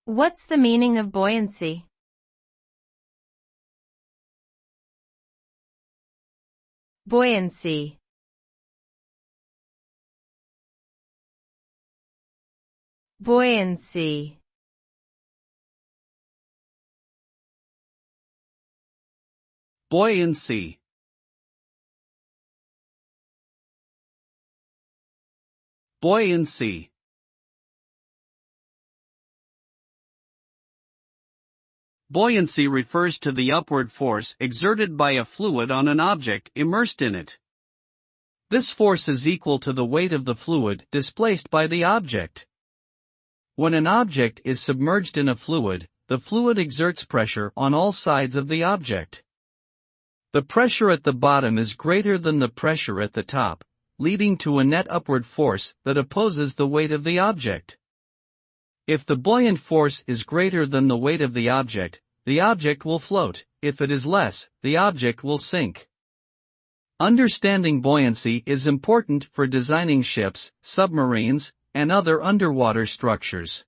What's the meaning of buoyancy? Buoyancy. Buoyancy. Buoyancy. Buoyancy. Buoyancy refers to the upward force exerted by a fluid on an object immersed in it. This force is equal to the weight of the fluid displaced by the object. When an object is submerged in a fluid, the fluid exerts pressure on all sides of the object. The pressure at the bottom is greater than the pressure at the top, leading to a net upward force that opposes the weight of the object. If the buoyant force is greater than the weight of the object will float. If it is less, the object will sink. Understanding buoyancy is important for designing ships, submarines, and other underwater structures.